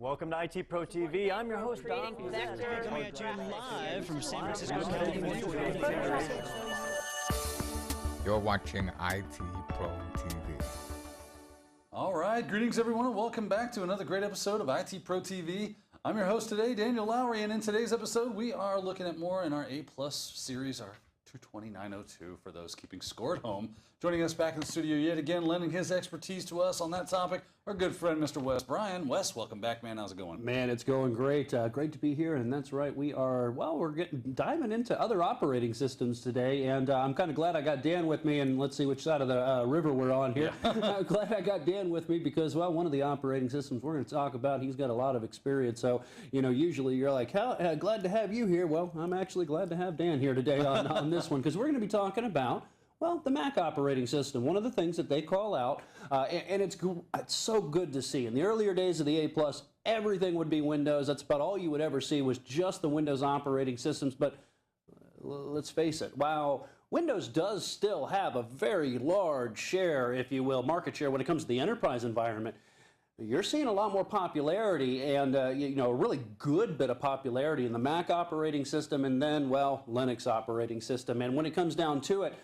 Welcome to IT Pro TV. I'm your host, Don. Coming at you live from San Francisco, California. You're watching IT Pro TV. All right, greetings everyone, and welcome back to another great episode of IT Pro TV. I'm your host today, Daniel Lowry, and in today's episode, we are looking at more in our A+ series, our 22902 for those keeping score at home. Joining us back in the studio yet again, lending his expertise to us on that topic, our good friend, Mr. Wes Bryan. Wes, welcome back, man. How's it going? Man, it's going great. Great to be here, and that's right. We are, well, we're diving into other operating systems today, and I'm kind of glad I got Dan with me, and let's see which side of the river we're on here. Yeah. I'm glad I got Dan with me because, well, one of the operating systems we're going to talk about, he's got a lot of experience, so, you know, usually you're like, glad to have you here. Well, I'm actually glad to have Dan here today on this one, because we're going to be talking about, well, the Mac operating system. One of the things that they call out, and it's so good to see. In the earlier days of the A+, everything would be Windows. That's about all you would ever see was just the Windows operating systems. But let's face it, while Windows does still have a very large share, if you will, market share when it comes to the enterprise environment, you're seeing a lot more popularity and, you know, a really good bit of popularity in the Mac operating system and then, well, Linux operating system. And when it comes down to it,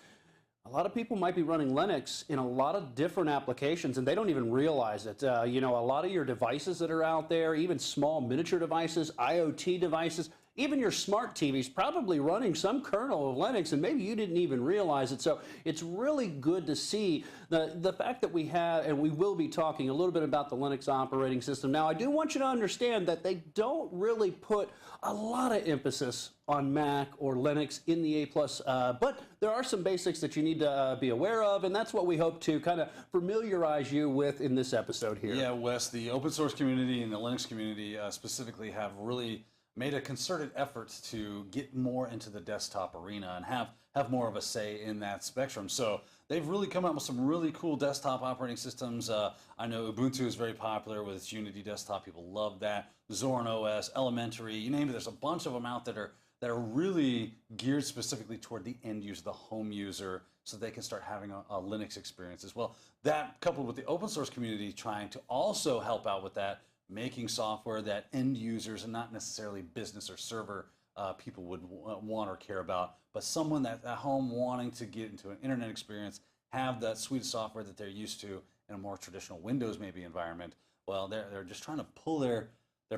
a lot of people might be running Linux in a lot of different applications and they don't even realize it. You know, a lot of your devices that are out there, even small miniature devices, IoT devices, even your smart TV's probably running some kernel of Linux and maybe you didn't even realize it. So it's really good to see the fact that we have, and we will be talking a little bit about the Linux operating system. Now, I do want you to understand that they don't really put a lot of emphasis on Mac or Linux in the A+, but there are some basics that you need to be aware of, and that's what we hope to kind of familiarize you with in this episode here. Yeah, Wes, the open source community and the Linux community specifically have really made a concerted effort to get more into the desktop arena and have more of a say in that spectrum. So they've really come out with some really cool desktop operating systems. I know Ubuntu is very popular with its Unity desktop. People love that. Zorin OS, Elementary, you name it. There's a bunch of them out that are really geared specifically toward the end user, the home user, so they can start having a Linux experience as well. That coupled with the open source community trying to also help out with that, making software that end users and not necessarily business or server people would want or care about, but someone at home wanting to get into an internet experience, have that suite of software that they're used to in a more traditional Windows maybe environment. Well, they're just trying to pull their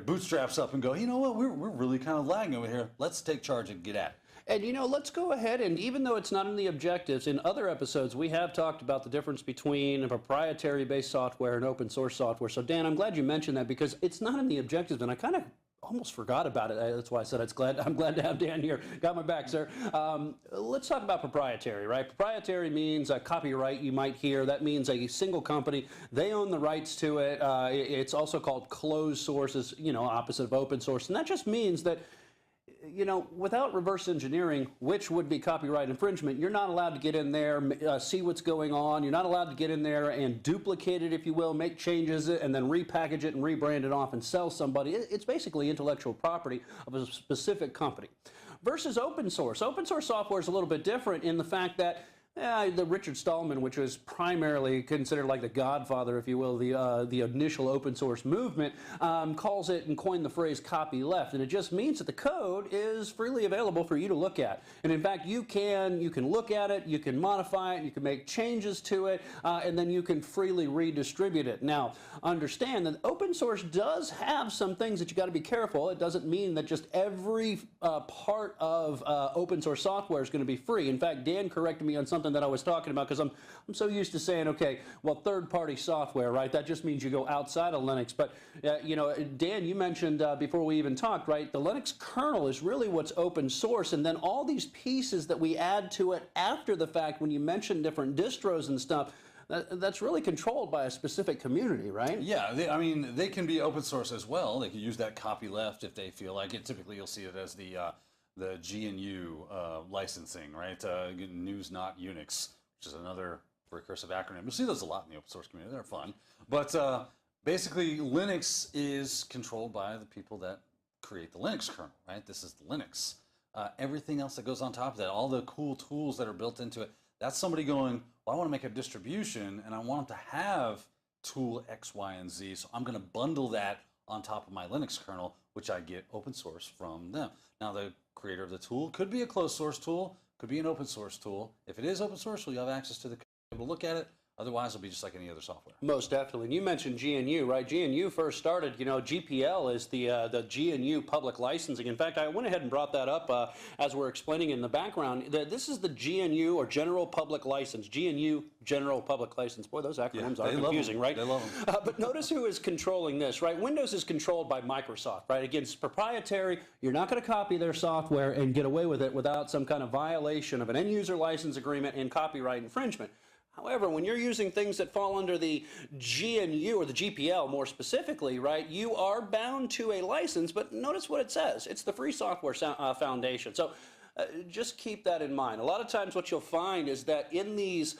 bootstraps up and go, you know what, we're really kind of lagging over here. Let's take charge and get at it. And, you know, let's go ahead and even though it's not in the objectives, in other episodes we have talked about the difference between a proprietary-based software and open source software. So, Dan, I'm glad you mentioned that because it's not in the objectives, and I kind of almost forgot about it. That's why I said I'm glad to have Dan here. Got my back, sir. Let's talk about proprietary, right? Proprietary means a copyright you might hear. That means a single company. They own the rights to it. It's also called closed sources, you know, opposite of open source. And that just means that, you know, without reverse engineering, which would be copyright infringement, you're not allowed to get in there, see what's going on. You're not allowed to get in there and duplicate it, if you will, make changes and then repackage it and rebrand it off and sell somebody. It's basically intellectual property of a specific company. Versus open source. Open source software is a little bit different in the fact that the Richard Stallman, which was primarily considered like the godfather, if you will, the initial open source movement, calls it and coined the phrase copyleft, and it just means that the code is freely available for you to look at. And in fact, you can look at it, you can modify it, you can make changes to it, and then you can freely redistribute it. Now, understand that open source does have some things that you got to be careful. It doesn't mean that just every part of open source software is going to be free. In fact, Dan corrected me on something that I was talking about because I'm so used to saying, okay, well, third-party software, right? That just means you go outside of Linux. But, you know, Dan, you mentioned before we even talked, right, the Linux kernel is really what's open source, and then all these pieces that we add to it after the fact when you mention different distros and stuff, that's really controlled by a specific community, right? Yeah, I mean, they can be open source as well. They can use that copyleft if they feel like it. Typically, you'll see it as the GNU licensing, right? News Not Unix, which is another recursive acronym. You'll see those a lot in the open source community. They're fun. But basically, Linux is controlled by the people that create the Linux kernel, right? This is Linux. Everything else that goes on top of that, all the cool tools that are built into it, that's somebody going, well, I want to make a distribution, and I want them to have tool X, Y, and Z, so I'm going to bundle that on top of my Linux kernel, which I get open source from them. Now, the creator of the tool could be a closed source tool, could be an open source tool. If it is open source, you'll have access to the code, able to look at it. Otherwise, it'll be just like any other software. Most definitely. And you mentioned GNU, right? GNU first started, GPL is the GNU public licensing. In fact, I went ahead and brought that up as we're explaining in the background. This is the GNU, or General Public License. GNU, General Public License. Boy, those acronyms are confusing, right? They love them. But notice who is controlling this, right? Windows is controlled by Microsoft, right? Again, it's proprietary. You're not going to copy their software and get away with it without some kind of violation of an end-user license agreement and copyright infringement. However, when you're using things that fall under the GNU, or the GPL more specifically, right, you are bound to a license, but notice what it says. It's the Free Software Foundation. So just keep that in mind. A lot of times what you'll find is that in these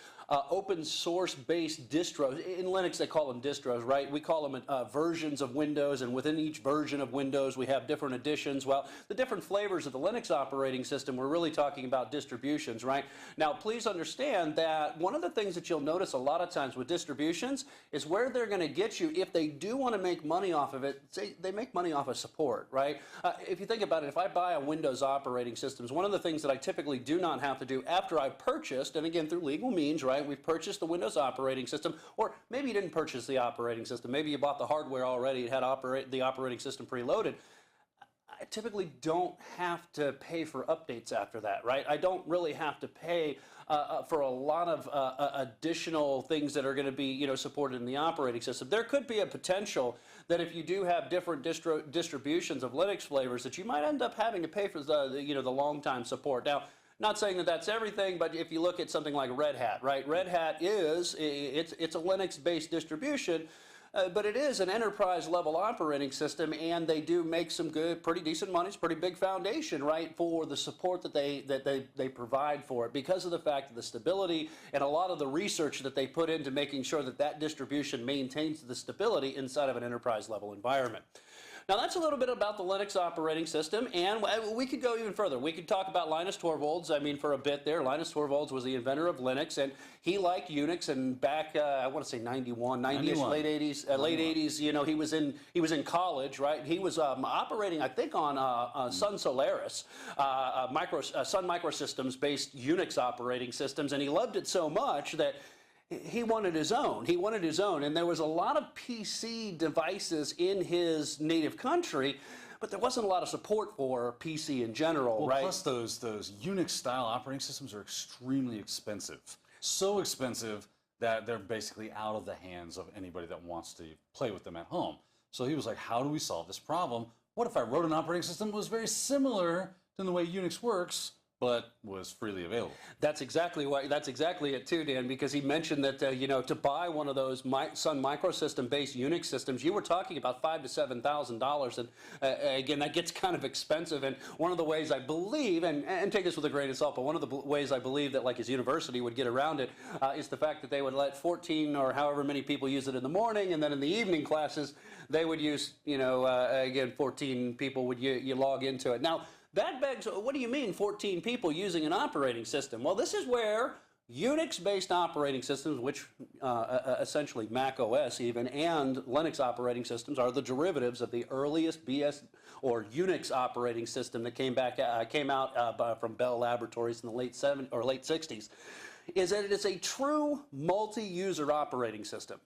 open source based distros, in Linux they call them distros, right? We call them versions of Windows, and within each version of Windows we have different editions. Well, the different flavors of the Linux operating system, we're really talking about distributions, right? Now, please understand that one of the things that you'll notice a lot of times with distributions is where they're going to get you if they do want to make money off of it. Say they make money off of support, right? If you think about it, if I buy a Windows operating system, one of the things that I typically do not have to do after I've purchased, and again through legal means, right? We've purchased the Windows operating system, or maybe you didn't purchase the operating system. Maybe you bought the hardware already. It had the operating system preloaded. I typically don't have to pay for updates after that, right? I don't really have to pay for a lot of additional things that are going to be, supported in the operating system. There could be a potential that if you do have different distributions of Linux flavors, that you might end up having to pay for the long time support. Now, not saying that that's everything, but if you look at something like Red Hat, right? Red Hat it's a Linux-based distribution, but it is an enterprise-level operating system, and they do make some good, pretty decent money. It's a pretty big foundation, right, for the support that they provide for it, because of the fact of the stability and a lot of the research that they put into making sure that that distribution maintains the stability inside of an enterprise-level environment. Now, that's a little bit about the Linux operating system, and we could go even further. We could talk about Linus Torvalds. I mean, for a bit there, Linus Torvalds was the inventor of Linux, and he liked Unix. And back, I want to say 90-ish, late 80s. He was in college, right? He was operating, I think, on Sun Solaris, Sun Microsystems-based Unix operating systems, and he loved it so much that he wanted his own. He wanted his own, and there was a lot of PC devices in his native country, but there wasn't a lot of support for PC in general, right? Plus, those Unix-style operating systems are extremely expensive. So expensive that they're basically out of the hands of anybody that wants to play with them at home. So he was like, how do we solve this problem? What if I wrote an operating system that was very similar to the way Unix works, but was freely available? That's exactly it too, Dan, because he mentioned that to buy one of those Sun Microsystem-based Unix systems, you were talking about $5,000 to $7,000, and again, that gets kind of expensive. And one of the ways I believe, and take this with a grain of salt, but one of the ways I believe that like his university would get around it is the fact that they would let 14 or however many people use it in the morning, and then in the evening classes they would use, again, 14 people would you log into it. Now, that begs, what do you mean 14 people using an operating system? Well, this is where Unix-based operating systems, which essentially Mac OS even, and Linux operating systems are the derivatives of the earliest BS or Unix operating system that came out from Bell Laboratories in the late 60s, is that it is a true multi-user operating system.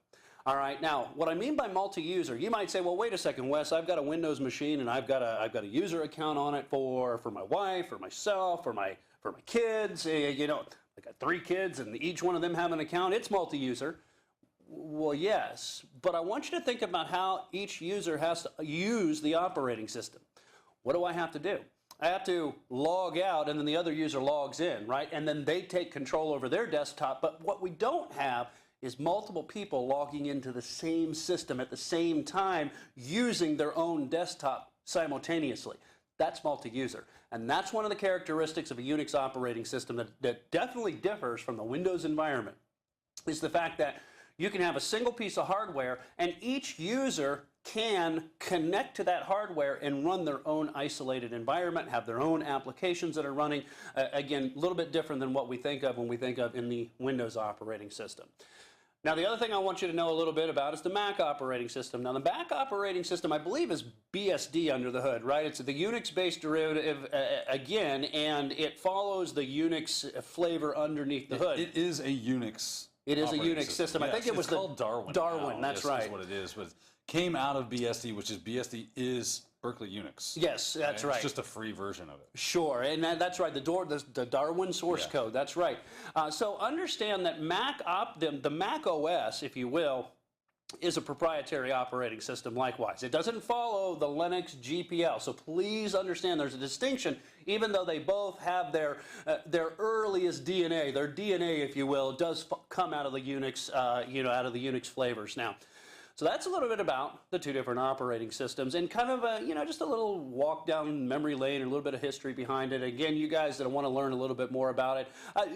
All right, now, what I mean by multi-user, you might say, well, wait a second, Wes, I've got a Windows machine and I've got a user account on it for my wife, for myself, for my kids. I got 3 kids and each one of them have an account. It's multi-user. Well, yes, but I want you to think about how each user has to use the operating system. What do I have to do? I have to log out, and then the other user logs in, right? And then they take control over their desktop. But what we don't have is multiple people logging into the same system at the same time using their own desktop simultaneously. That's multi-user. And that's one of the characteristics of a Unix operating system that definitely differs from the Windows environment, is the fact that you can have a single piece of hardware and each user can connect to that hardware and run their own isolated environment, have their own applications that are running. Again, a little bit different than what we think of when we think of in the Windows operating system. Now, the other thing I want you to know a little bit about is the Mac operating system. Now, the Mac operating system, I believe, is BSD under the hood, right? It's the Unix-based derivative, again, and it follows the Unix flavor underneath the hood. It is a Unix. It is a Unix system. Yes, I think it was called Darwin. Darwin, that's right. Is what it is. But came out of BSD, which is BSD is Berkeley Unix. Yes, that's right. It's just a free version of it. Sure, and that's right. The Darwin source code. That's right. So understand that the Mac OS, if you will, is a proprietary operating system. Likewise, it doesn't follow the Linux GPL. So please understand there's a distinction, even though they both have their earliest DNA. Their DNA, if you will, does come out of the Unix, out of the Unix flavors now. So that's a little bit about the two different operating systems and kind of just a little walk down memory lane and a little bit of history behind it. Again, you guys that want to learn a little bit more about it,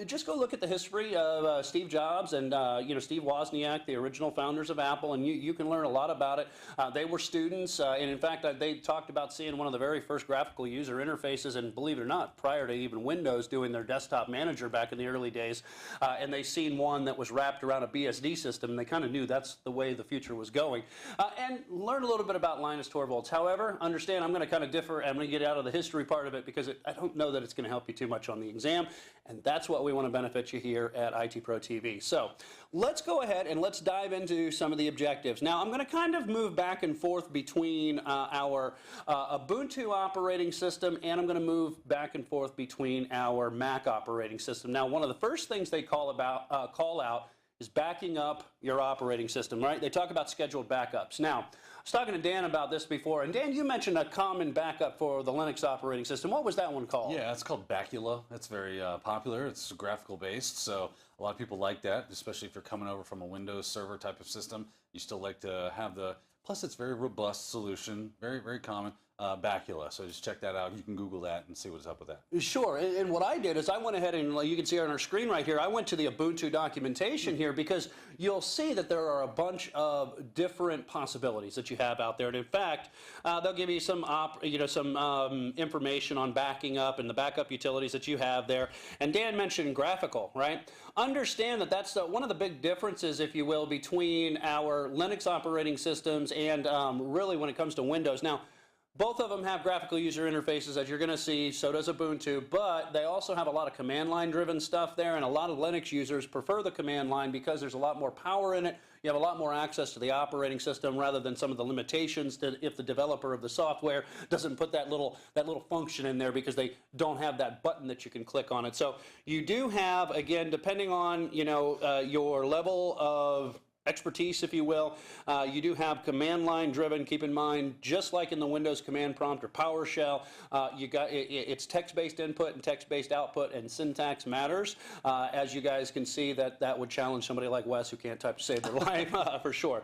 just go look at the history of Steve Jobs and Steve Wozniak, the original founders of Apple, and you can learn a lot about it. They were students, and in fact, they talked about seeing one of the very first graphical user interfaces, and believe it or not, prior to even Windows doing their desktop manager back in the early days, and they seen one that was wrapped around a BSD system, and they kind of knew that's the way the future was going. And learn a little bit about Linus Torvalds. However, understand I'm going to kind of differ. I'm going to get out of the history part of it because I don't know that it's going to help you too much on the exam, and that's what we want to benefit you here at IT Pro TV. So let's go ahead and let's dive into some of the objectives. Now, I'm going to kind of move back and forth between our Ubuntu operating system, and I'm going to move back and forth between our Mac operating system. Now, one of the first things they call out is backing up your operating system, right? They talk about scheduled backups. Now, I was talking to Dan about this before, and Dan, you mentioned a common backup for the Linux operating system. What was that one called? Yeah, it's called Bacula. It's very popular. It's graphical based, so a lot of people like that, especially if you're coming over from a Windows server type of system. You still like to have plus it's very robust solution, very, very common. Bacula. So just check that out. You can Google that and see what's up with that. Sure. And what I did is I went ahead and, you can see on our screen right here, I went to the Ubuntu documentation here because you'll see that there are a bunch of different possibilities that you have out there. And in fact, they'll give you some information on backing up and the backup utilities that you have there. And Dan mentioned graphical, right? Understand that that's one of the big differences, if you will, between our Linux operating systems and really when it comes to Windows. Now, both of them have graphical user interfaces, as you're going to see, so does Ubuntu, but they also have a lot of command line driven stuff there, and a lot of Linux users prefer the command line because there's a lot more power in it. You have a lot more access to the operating system rather than some of the limitations that if the developer of the software doesn't put that little function in there because they don't have that button that you can click on it. So you do have, again, depending on your level of expertise, if you will. You do have command line driven. Keep in mind, just like in the Windows command prompt or PowerShell, it's text-based input and text-based output, and syntax matters. As you guys can see, that would challenge somebody like Wes who can't type to save their life for sure.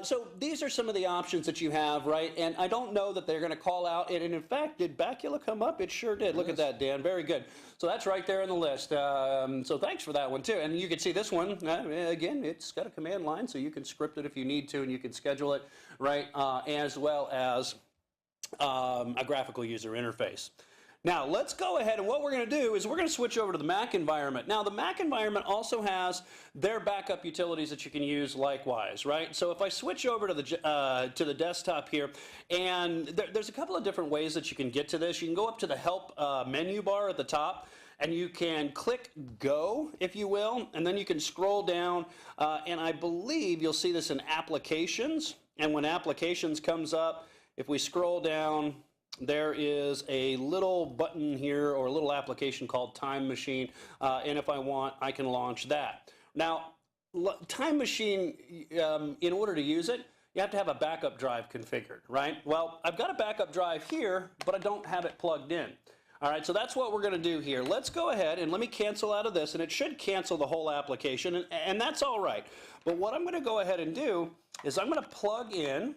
So these are some of the options that you have, right? And I don't know that they're going to call out. And in fact, did Bacula come up? It sure did. Look at that, Dan. Very good. So that's right there in the list. So thanks for that one too. And you can see this one again. It's got a command line. So you can script it if you need to, and you can schedule it, right, as well as a graphical user interface. Now, let's go ahead, and what we're going to do is we're going to switch over to the Mac environment. Now, the Mac environment also has their backup utilities that you can use likewise, right? So if I switch over to the desktop here, and there's a couple of different ways that you can get to this. You can go up to the Help menu bar at the top, and you can click Go, if you will, and then you can scroll down, and I believe you'll see this in Applications, and when Applications comes up, if we scroll down, there is a little button here or a little application called Time Machine, and if I want, I can launch that. Now, Time Machine, in order to use it, you have to have a backup drive configured, right? Well, I've got a backup drive here, but I don't have it plugged in. All right, so that's what we're going to do here. Let's go ahead and let me cancel out of this, and it should cancel the whole application, and that's all right. But what I'm going to go ahead and do is I'm going to plug in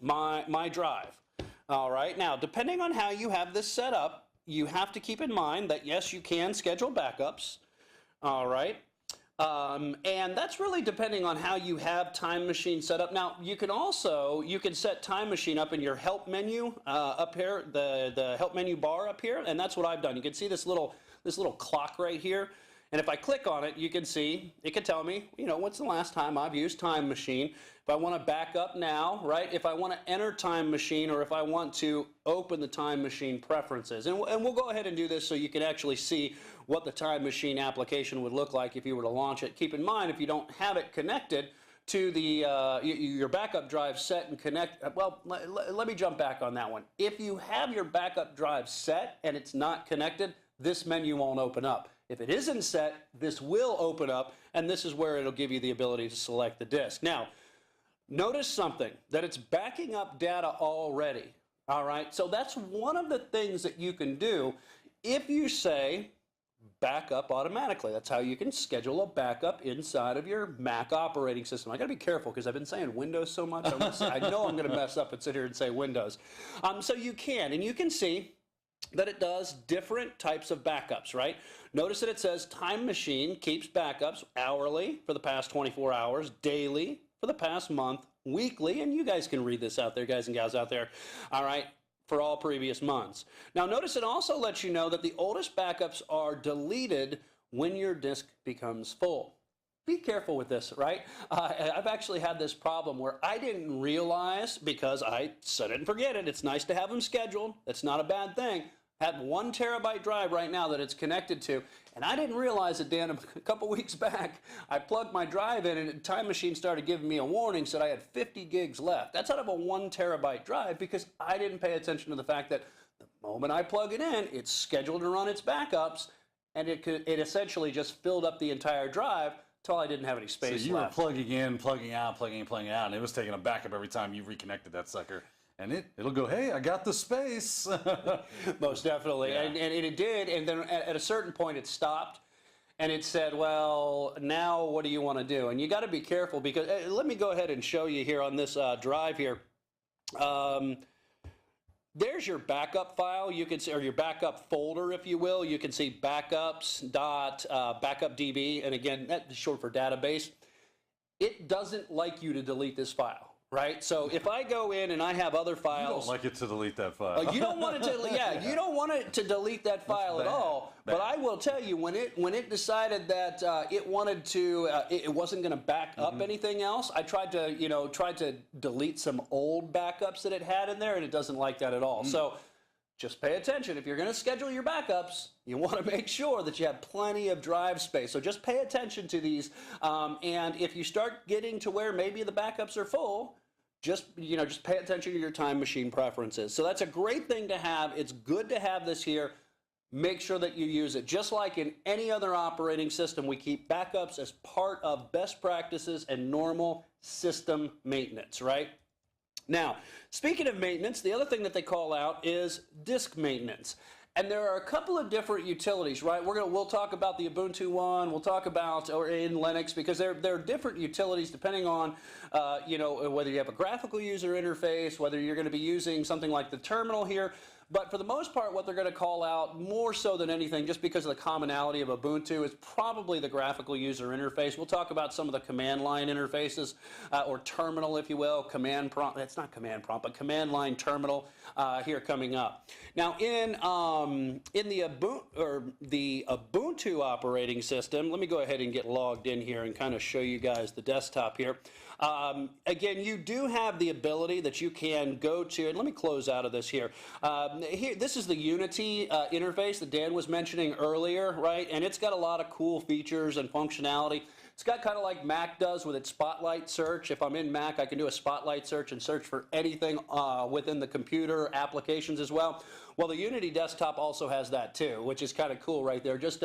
my drive. All right, now, depending on how you have this set up, you have to keep in mind that, yes, you can schedule backups. All right. And that's really depending on how you have Time Machine set up. Now, you can set Time Machine up in your Help menu up here, the Help menu bar up here, and that's what I've done. You can see this little clock right here. And if I click on it, you can see, it can tell me, you know, what's the last time I've used Time Machine. If I want to back up now, right, if I want to enter Time Machine, or if I want to open the Time Machine preferences. And we'll go ahead and do this so you can actually see what the Time Machine application would look like if you were to launch it. Keep in mind, if you don't have it connected to the your backup drive set and connect, well, let me jump back on that one. If you have your backup drive set and it's not connected, this menu won't open up. If it isn't set, this will open up, and this is where it'll give you the ability to select the disk. Now, notice something, that it's backing up data already, all right? So that's one of the things that you can do if you say backup automatically. That's how you can schedule a backup inside of your Mac operating system. I gotta be careful because I've been saying Windows so much. I know I'm gonna mess up and sit here and say Windows. So you can, and you can see that it does different types of backups, right? Notice that it says Time Machine keeps backups hourly for the past 24 hours, daily for the past month, weekly, and you guys can read this out there, guys and gals out there, all right, for all previous months. Now notice it also lets you know that the oldest backups are deleted when your disk becomes full. Be careful with this, right? I've actually had this problem where I didn't realize, because I set it and forget it. It's nice to have them scheduled. It's not a bad thing. I have 1 terabyte drive right now that it's connected to, and I didn't realize it, Dan, a couple weeks back. I plugged my drive in, and Time Machine started giving me a warning, said I had 50 gigs left. That's out of a 1 terabyte drive because I didn't pay attention to the fact that the moment I plug it in, it's scheduled to run its backups, and it essentially just filled up the entire drive until I didn't have any space left. So you were plugging in, plugging out, plugging in, plugging out, and it was taking a backup every time you reconnected that sucker. And it'll go, hey, I got the space. Most definitely. Yeah. And it did, and then at a certain point it stopped, and it said, well, now what do you want to do? And you got to be careful because, let me go ahead and show you here on this drive here. There's your backup file, you can see, or your backup folder, if you will. You can see backups.backupdb, and again, that's short for database. It doesn't like you to delete this file, right? So if I go in and I have other files, You don't like it to delete that file. you don't want it to, yeah, you don't want it to delete that file at all. But I will tell you, when it decided that it wanted to, it wasn't going to back up anything else. I tried to delete some old backups that it had in there, and it doesn't like that at all. So just pay attention. If you're going to schedule your backups, you want to make sure that you have plenty of drive space. So just pay attention to these. And if you start getting to where maybe the backups are full, just pay attention to your Time Machine preferences. So that's a great thing to have. It's good to have this here. Make sure that you use it. Just like in any other operating system, we keep backups as part of best practices and normal system maintenance, right? Now, speaking of maintenance, the other thing that they call out is disk maintenance. And there are a couple of different utilities, right? We'll talk about the Ubuntu one. We'll talk about, or in Linux, because there are different utilities depending on, whether you have a graphical user interface, whether you're going to be using something like the terminal here. But for the most part, what they're going to call out more so than anything, just because of the commonality of Ubuntu, is probably the graphical user interface. We'll talk about some of the command line interfaces, or terminal, if you will, command prompt. That's not command prompt, but command line terminal here coming up. Now, in the Ubuntu operating system, let me go ahead and get logged in here and kind of show you guys the desktop here. Again, you do have the ability that you can go to, and let me close out of this here. This is the Unity interface that Dan was mentioning earlier, right? And it's got a lot of cool features and functionality. It's got kind of like Mac does with its Spotlight search. If I'm in Mac, I can do a Spotlight search and search for anything within the computer applications as well. Well, the Unity desktop also has that too, which is kind of cool right there. Just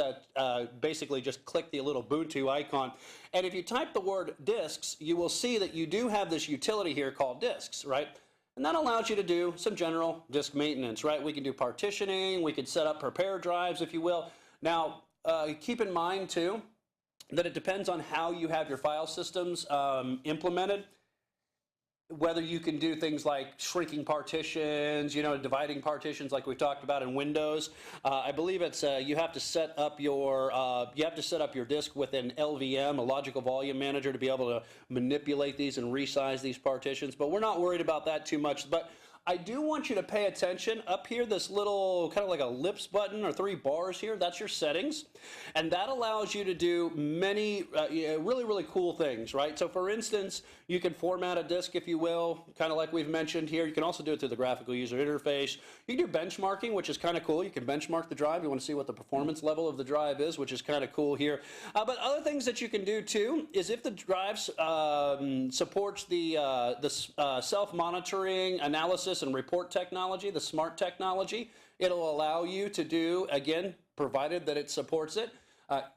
basically just click the little Ubuntu icon. And if you type the word disks, you will see that you do have this utility here called disks, right? And that allows you to do some general disk maintenance, right? We can do partitioning, we can set up prepare drives, if you will. Now, keep in mind too, that it depends on how you have your file systems implemented. Whether you can do things like shrinking partitions, dividing partitions like we talked about in Windows. I believe it's you have to set up your disk with an LVM, a logical volume manager, to be able to manipulate these and resize these partitions. But we're not worried about that too much. But I do want you to pay attention. Up here, this little kind of like a lips button or 3 bars here, that's your settings. And that allows you to do many really, really cool things, right? So for instance, you can format a disk, if you will, kind of like we've mentioned here. You can also do it through the graphical user interface. You can do benchmarking, which is kind of cool. You can benchmark the drive. You want to see what the performance level of the drive is, which is kind of cool here. But other things that you can do too is if the drive supports the self-monitoring analysis and report technology, the smart technology, it'll allow you to do, again, provided that it supports it.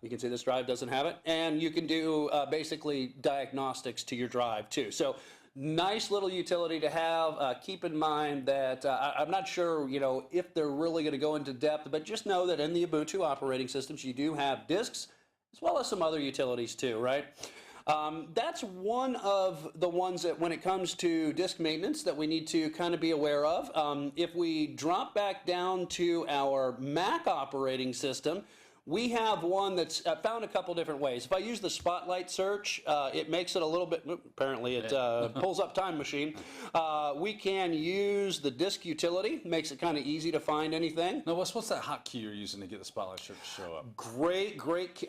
You can see this drive doesn't have it, and you can do basically diagnostics to your drive too. So nice little utility to have. Keep in mind that I'm not sure, if they're really going to go into depth, but just know that in the Ubuntu operating systems, you do have disks as well as some other utilities too, right? That's one of the ones that when it comes to disk maintenance that we need to kind of be aware of. If we drop back down to our Mac operating system, we have one that's found a couple different ways. If I use the Spotlight search, it makes it a little bit, apparently it pulls up Time Machine. We can use the disk utility, makes it kind of easy to find anything. Now, what's that hotkey you're using to get the Spotlight search to show up? Great question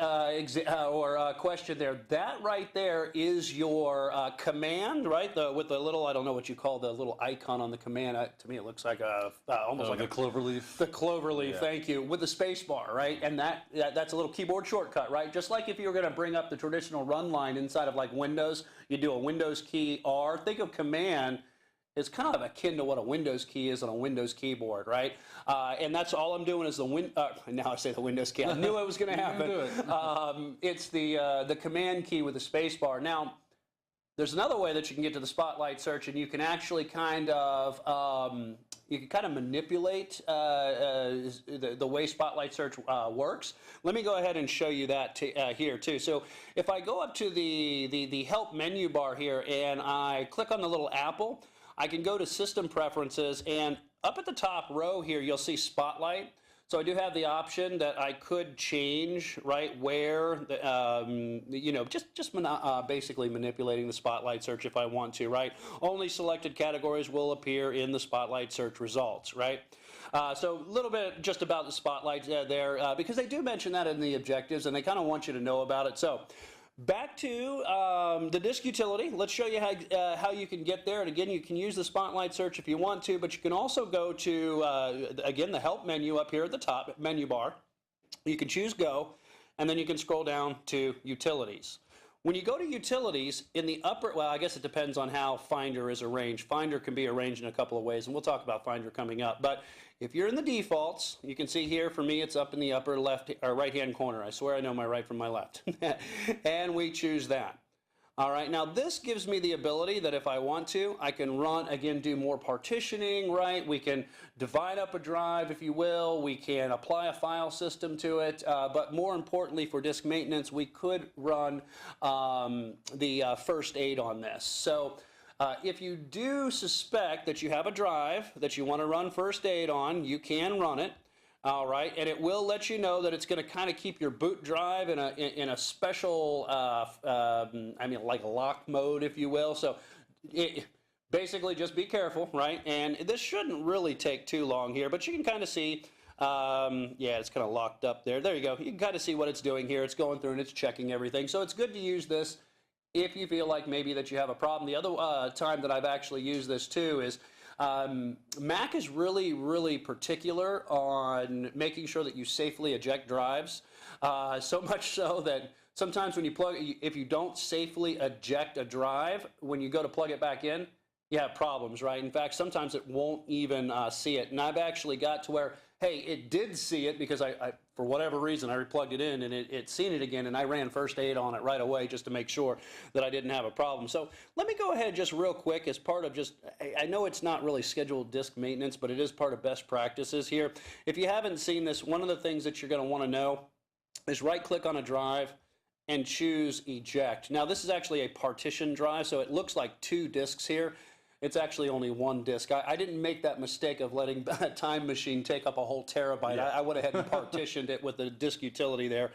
there. That right there is your command, right? With the little, I don't know what you call the little icon on the command. To me, it looks like almost like a clover leaf. The clover leaf, yeah. Thank you. With the space bar, right? And that's a little keyboard shortcut, right? Just like if you were going to bring up the traditional run line inside of like Windows, you do a Windows key R. Think of command as kind of akin to what a Windows key is on a Windows keyboard, right? And that's all I'm doing is now I say the Windows key. I knew it was going to happen. It's the command key with the space bar. Now, there's another way that you can get to the Spotlight search, and you can actually kind of manipulate the way Spotlight search works. Let me go ahead and show you that here too. So if I go up to the help menu bar here and I click on the little apple, I can go to System Preferences, and up at the top row here you'll see Spotlight. So I do have the option that I could change, right, where, basically manipulating the Spotlight search if I want to, right? Only selected categories will appear in the Spotlight search results, right? So a little bit just about the Spotlight there, because they do mention that in the objectives, and they kind of want you to know about it. So back to the disk utility. Let's show you how you can get there. And again, you can use the Spotlight search if you want to, but you can also go to, again, the help menu up here at the top, menu bar. You can choose Go, and then you can scroll down to Utilities. When you go to Utilities, in the upper, well, I guess it depends on how Finder is arranged. Finder can be arranged in a couple of ways, and we'll talk about Finder coming up. But if you're in the defaults, you can see here, for me, it's up in the upper left or right-hand corner. I swear I know my right from my left. And we choose that. All right, now this gives me the ability that if I want to, I can run, again, do more partitioning, right? We can divide up a drive, if you will. We can apply a file system to it. But more importantly, for disk maintenance, we could run the first aid on this. So if you do suspect that you have a drive that you want to run first aid on, you can run it. All right, and it will let you know that it's going to kind of keep your boot drive in a special, like lock mode, if you will. So basically just be careful, right? And this shouldn't really take too long here, but you can kind of see, it's kind of locked up there. There you go. You can kind of see what it's doing here. It's going through and it's checking everything. So it's good to use this if you feel like maybe that you have a problem. The other time that I've actually used this too is Mac is really, really particular on making sure that you safely eject drives. So much so that sometimes when if you don't safely eject a drive, when you go to plug it back in, you have problems, right? In fact, sometimes it won't even see it. And I've actually got to where, hey, it did see it because I for whatever reason, I replugged it in and it's seen it again, and I ran first aid on it right away just to make sure that I didn't have a problem. So let me go ahead just real quick as part of just, I know it's not really scheduled disk maintenance, but it is part of best practices here. If you haven't seen this, one of the things that you're going to want to know is right-click on a drive and choose Eject. Now, this is actually a partition drive, so it looks like 2 disks here. It's actually only 1 disk. I didn't make that mistake of letting Time Machine take up a whole terabyte. Yeah. I went ahead and partitioned it with the disk utility there.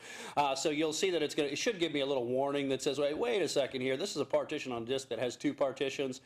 So you'll see that it should give me a little warning that says, wait a second here. This is a partition on disk that has 2 partitions.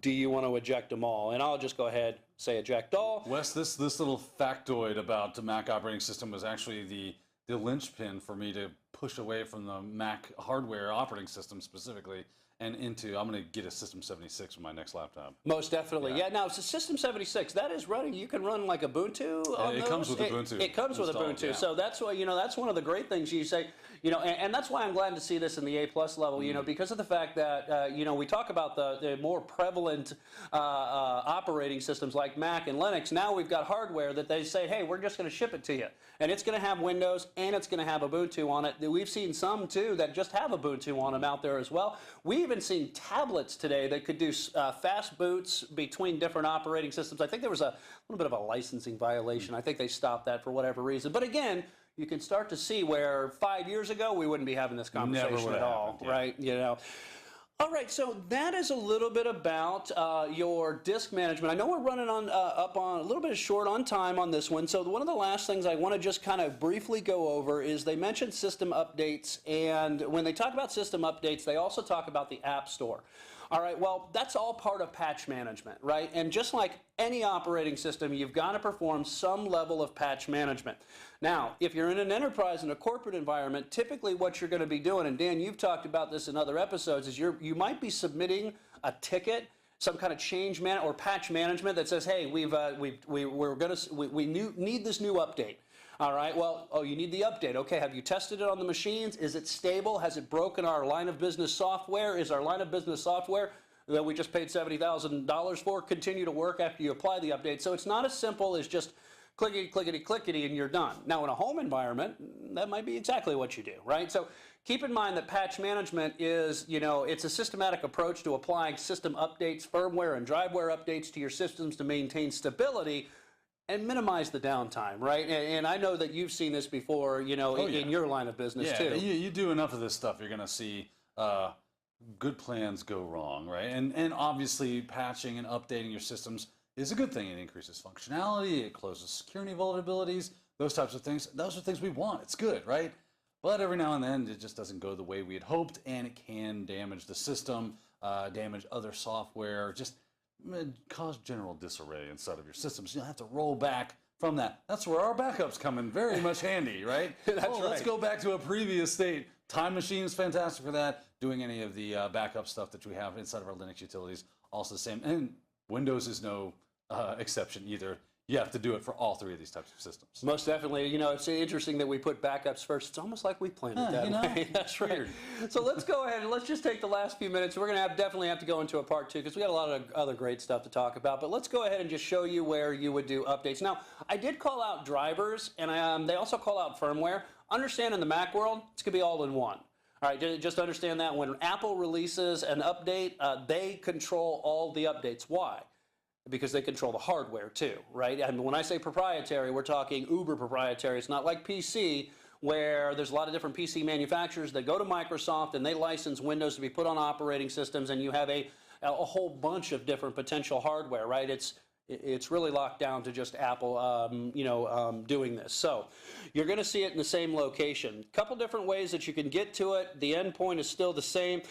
do you want to eject them all? And I'll just go ahead, say eject all. Wes, this little factoid about the Mac operating system was actually the linchpin for me to push away from the Mac hardware operating system specifically and into, I'm going to get a System 76 for my next laptop. Most definitely. Yeah, now, so System 76, that is running, you can run like Ubuntu on It those. comes with Ubuntu. It comes with installed, Ubuntu. yeah. So that's why, that's one of the great things you say, and that's why I'm glad to see this in the A+ level, because of the fact that, we talk about the more prevalent operating systems like Mac and Linux. Now we've got hardware that they say, hey, we're just going to ship it to you. And it's going to have Windows and it's going to have Ubuntu on it. We've seen some, too, that just have Ubuntu on them out there as well. We've even seen tablets today that could do fast boots between different operating systems. I think there was a little bit of a licensing violation. I think they stopped that for whatever reason. But again, you can start to see where 5 years ago we wouldn't be having this conversation at all, right? All right, so that is a little bit about your disk management. I know we're running on up on a little bit short on time on this one. So one of the last things I want to just kind of briefly go over is they mentioned system updates, and when they talk about system updates, they also talk about the App Store. All right, well, that's all part of patch management, right? And just like any operating system, you've got to perform some level of patch management. Now, if you're in an enterprise and a corporate environment, typically what you're going to be doing, and Dan, you've talked about this in other episodes, is you might be submitting a ticket, some kind of change or patch management that says, hey, we need this new update. All right, well, you need the update. Okay, have you tested it on the machines? Is it stable? Has it broken our line of business software? Is our line of business software that we just paid $70,000 for continue to work after you apply the update? So it's not as simple as just clickety, clickety, clickety, and you're done. Now, in a home environment, that might be exactly what you do, right? So keep in mind that patch management is, it's a systematic approach to applying system updates, firmware, and driveware updates to your systems to maintain stability and minimize the downtime, right? And I know that you've seen this before, in your line of business too. Yeah, you do enough of this stuff, you're going to see good plans go wrong, right? And obviously, patching and updating your systems is a good thing. It increases functionality, it closes security vulnerabilities, those types of things. Those are things we want. It's good, right? But every now and then, it just doesn't go the way we had hoped, and it can damage the system, damage other software, just cause general disarray inside of your systems. You'll have to roll back from that. That's where our backups come in very much handy, right? That's right. Let's go back to a previous state. Time Machine is fantastic for that. Doing any of the backup stuff that we have inside of our Linux utilities, also the same. And Windows is no exception either. You have to do it for all three of these types of systems. Most definitely. It's interesting that we put backups first. It's almost like we planned it that way. That's right. So let's go ahead and let's just take the last few minutes. We're going to definitely have to go into a part 2 because we got a lot of other great stuff to talk about. But let's go ahead and just show you where you would do updates. Now, I did call out drivers, and they also call out firmware. Understand in the Mac world, it's going to be all in one. All right, just understand that when Apple releases an update, they control all the updates. Why? Because they control the hardware too, right? And when I say proprietary, we're talking uber proprietary. It's not like PC, where there's a lot of different PC manufacturers that go to Microsoft and they license Windows to be put on operating systems, and you have a whole bunch of different potential hardware, right? It's really locked down to just Apple, doing this. So you're going to see it in the same location. A couple different ways that you can get to it. The endpoint is still the same.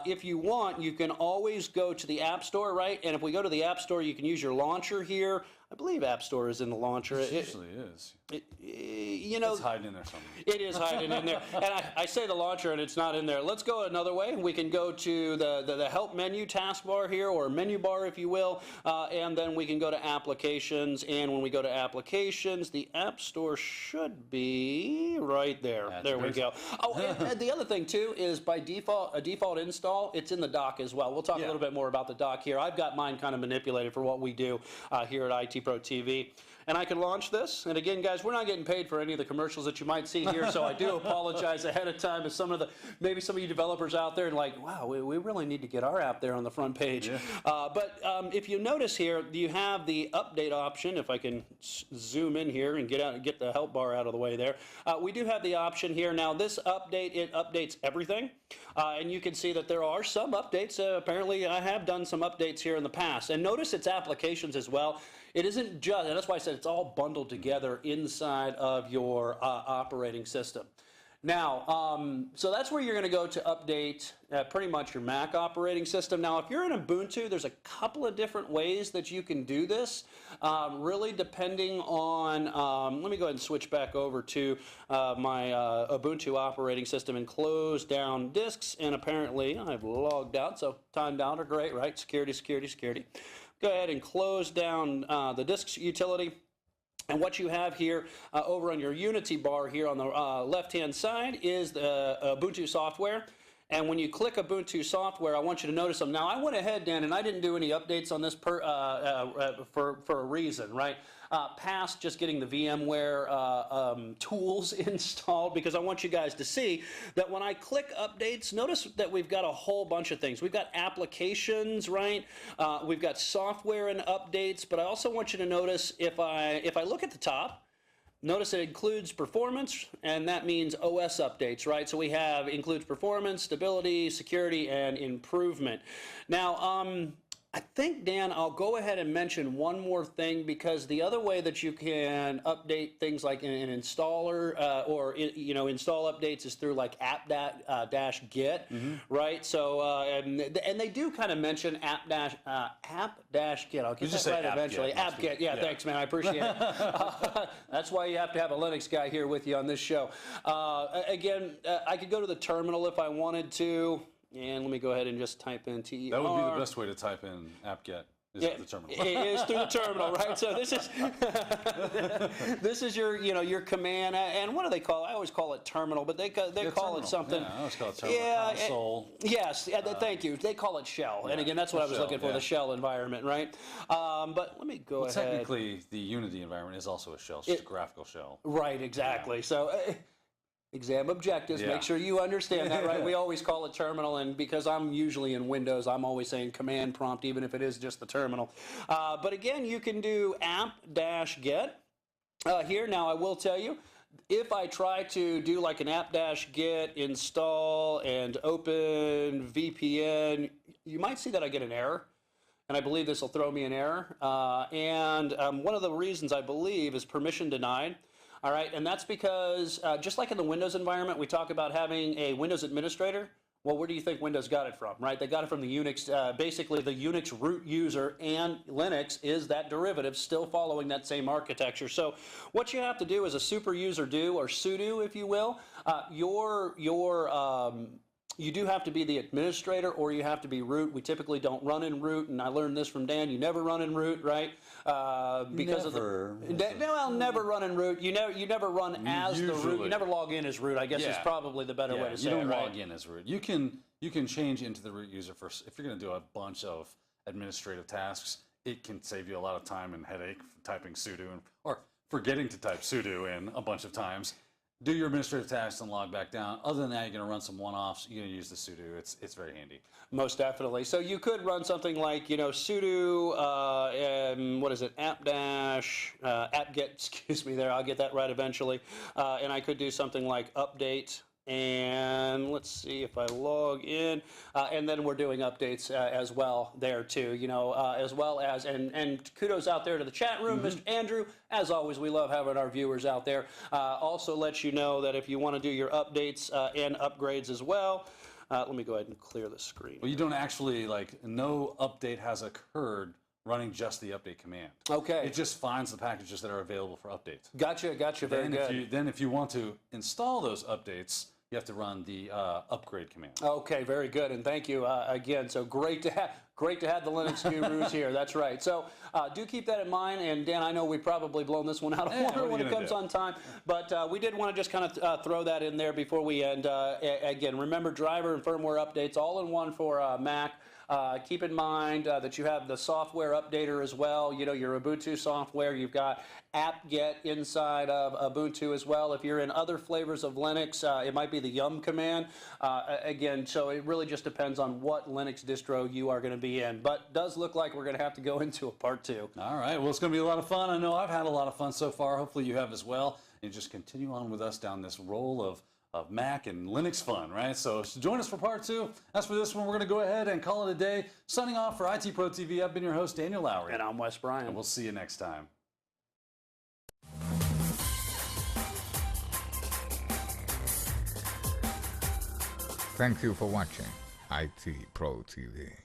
If you want, you can always go to the App Store, right? And if we go to the App Store, you can use your launcher here. I believe App Store is in the launcher. It usually is. It's hiding in there somewhere. It is hiding in there. And I say the launcher and it's not in there. Let's go another way. We can go to the help menu taskbar here, or menu bar if you will, and then we can go to applications. And when we go to applications, the App Store should be right there. There we go. Oh, and the other thing too is by default, a default install, it's in the dock as well. We'll talk a little bit more about the dock here. I've got mine kind of manipulated for what we do here at IT Pro TV. And I can launch this. And again, guys, we're not getting paid for any of the commercials that you might see here, so I do apologize ahead of time to maybe some of you developers out there and like, wow, we really need to get our app there on the front page. Yeah. But if you notice here, you have the update option. If I can zoom in here and get the help bar out of the way there. We do have the option here. Now, this update, it updates everything. And you can see that there are some updates. Apparently, I have done some updates here in the past. And notice it's applications as well. It isn't just, and that's why I said it's all bundled together inside of your operating system. Now, so that's where you're going to go to update pretty much your Mac operating system. Now, if you're in Ubuntu, there's a couple of different ways that you can do this, really depending on, let me go ahead and switch back over to my Ubuntu operating system and close down disks, and apparently I've logged out, so timed out are great, right? Security, security, security. Go ahead and close down the disks utility. And what you have here over on your Unity bar here on the left-hand side is the Ubuntu software. And when you click Ubuntu software, I want you to notice them. Now, I went ahead, Dan, and I didn't do any updates on this for a reason, right? Past just getting the VMware tools installed, because I want you guys to see that when I click updates, notice that we've got a whole bunch of things. We've got applications, right? We've got software and updates, but I also want you to notice if I look at the top, notice it includes performance, and that means OS updates, right? So we have includes performance, stability, security, and improvement. Now, I think, Dan, I'll go ahead and mention one more thing, because the other way that you can update things like an installer or install updates is through like app-get, right? So and they do kind of mention app-get. I'll get that right eventually. App-get. Yeah, thanks, man. I appreciate it. That's why you have to have a Linux guy here with you on this show. Again, I could go to the terminal if I wanted to. And let me go ahead and just type in TER. That would be the best way to type in apt-get. The terminal. It is through the terminal, right? So this is this is your your command, and what do they call it? I always call it terminal, but they call terminal. it something. Yeah, I always call it terminal. Console. Yes, thank you. They call it shell, and again, that's what I was looking for, the shell environment, right? But let me go ahead. Technically, the Unity environment is also a shell. It's just a graphical shell. Right, exactly. So. Exam objectives, make sure you understand that, right? We always call it terminal, and because I'm usually in Windows, I'm always saying command prompt, even if it is just the terminal. But again, you can do app-get here. Now, I will tell you, if I try to do like an app-get install and open VPN, you might see that I get an error. And I believe this will throw me an error. And one of the reasons I believe is permission denied. All right, and that's because just like in the Windows environment, we talk about having a Windows administrator. Well, where do you think Windows got it from, right? They got it from the Unix, basically the Unix root user, and Linux is that derivative, still following that same architecture. So what you have to do is a super user do, or sudo, if you will. You do have to be the administrator, or you have to be root. We typically don't run in root, and I learned this from Dan. You never run in root, right? Because never run in root. You never run as the root. You never log in as root, I guess is probably the better way to say it. You don't log in as root. You can change into the root user first. If you're going to do a bunch of administrative tasks, it can save you a lot of time and headache from typing sudo or forgetting to type sudo in a bunch of times. Do your administrative tasks and log back down. Other than that, you're going to run some one-offs. You're going to use the sudo. It's very handy. Most definitely. So you could run something like sudo what is it, app-get. Excuse me, there. I'll get that right eventually. And I could do something like update. And let's see if I log in, and then we're doing updates as well there too, as well as, and kudos out there to the chat room, Mr. Andrew. As always, we love having our viewers out there. Also let you know that if you want to do your updates and upgrades as well, let me go ahead and clear the screen. Well, you don't actually, no update has occurred running just the update command. Okay. It just finds the packages that are available for updates. Gotcha, very good. Then if you want to install those updates, you have to run the upgrade command. Okay, very good, and thank you again. So great to have the Linux gurus here. That's right. So do keep that in mind. And Dan, I know we've probably blown this one out of order when it comes on time, but we did want to just kind of throw that in there before we end. Again, remember driver and firmware updates all in one for Mac. Keep in mind that you have the software updater as well, your Ubuntu software. You've got apt-get inside of Ubuntu as well. If you're in other flavors of Linux, it might be the yum command. Again, so it really just depends on what Linux distro you are going to be in. But it does look like we're going to have to go into a part 2. All right, well, it's going to be a lot of fun. I know I've had a lot of fun so far. Hopefully you have as well. And just continue on with us down this roll of Mac and Linux fun, right? So join us for part 2. As for this one, we're going to go ahead and call it a day. Signing off for IT Pro TV, I've been your host, Daniel Lowry. And I'm Wes Bryan. And we'll see you next time. Thank you for watching IT Pro TV.